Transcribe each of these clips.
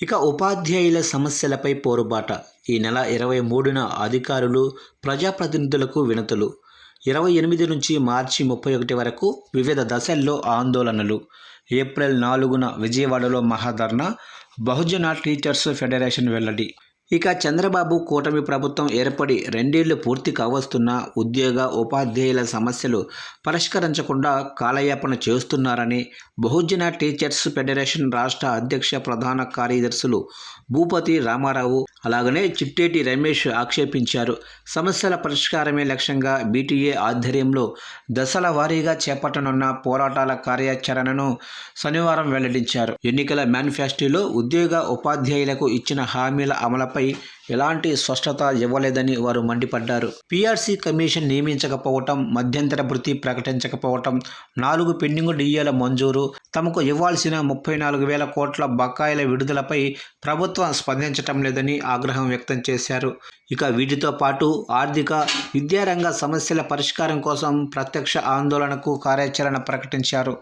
ఇక ఉపాధ్యాయుల సమస్యలపై పోరుబాట. ఈ నెల 23న అధికారులు, ప్రజాప్రతినిధులకు వినతులు. 28 నుంచి మార్చి 31 వరకు వివిధ దశల్లో ఆందోళనలు. ఏప్రిల్ 4న విజయవాడలో మహాధర్నా. బహుజన టీచర్స్ ఫెడరేషన్ వెల్లడి. ఇక చంద్రబాబు కూటమి ప్రభుత్వం ఏర్పడి 2 ఏళ్లు పూర్తి కావస్తున్నా ఉద్యోగ, ఉపాధ్యాయుల సమస్యలు పరిష్కరించకుండా కాలయాపన చేస్తున్నారని బహుజన టీచర్స్ ఫెడరేషన్ రాష్ట్ర అధ్యక్ష ప్రధాన కార్యదర్శులు భూపతి రామారావు, అలాగనే చిట్టేటి రమేష్ ఆక్షేపించారు. సమస్యల పరిష్కారమే లక్ష్యంగా బీటీఏ ఆధ్వర్యంలో దశల వారీగా చేపట్టనున్న పోరాటాల కార్యాచరణను శనివారం వెల్లడించారు. ఎన్నికల మేనిఫెస్టోలో ఉద్యోగ, ఉపాధ్యాయులకు ఇచ్చిన హామీల అమలుపై ఎలాంటి స్పష్టత ఇవ్వలేదని వారు మండిపడ్డారు. పీఆర్సీ కమిషన్ నియమించకపోవటం, మధ్యంతర భృతి ప్రకటించకపోవటం, 4 పెండింగ్ డిఏల మంజూరు, తమకు ఇవ్వాల్సిన 34,000 కోట్ల బకాయిల విడుదలపై ప్రభుత్వం స్పందించటం లేదని ఆగ్రహం వ్యక్తం చేశారు. ఇక వీటితో పాటు ఆర్థిక, విద్యారంగ సమస్యల పరిష్కారం కోసం ప్రత్యక్ష ఆందోళనకు కార్యాచరణ ప్రకటించారు.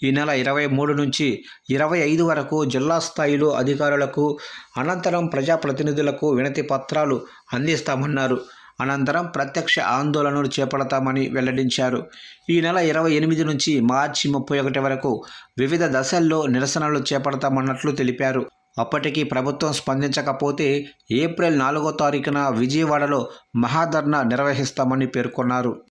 ఈ నెల 23 నుంచి 25 వరకు జిల్లా స్థాయిలో అధికారులకు, అనంతరం ప్రజాప్రతినిధులకు వినతి పత్రాలు అందిస్తామన్నారు. అనంతరం ప్రత్యక్ష ఆందోళనలు చేపడతామని వెల్లడించారు. ఈ నెల 28 నుంచి మార్చి 31 వరకు వివిధ దశల్లో నిరసనలు చేపడతామన్నట్లు తెలిపారు. అప్పటికి ప్రభుత్వం స్పందించకపోతే ఏప్రిల్ 4వ తారీఖున విజయవాడలో మహాధర్నా నిర్వహిస్తామని పేర్కొన్నారు.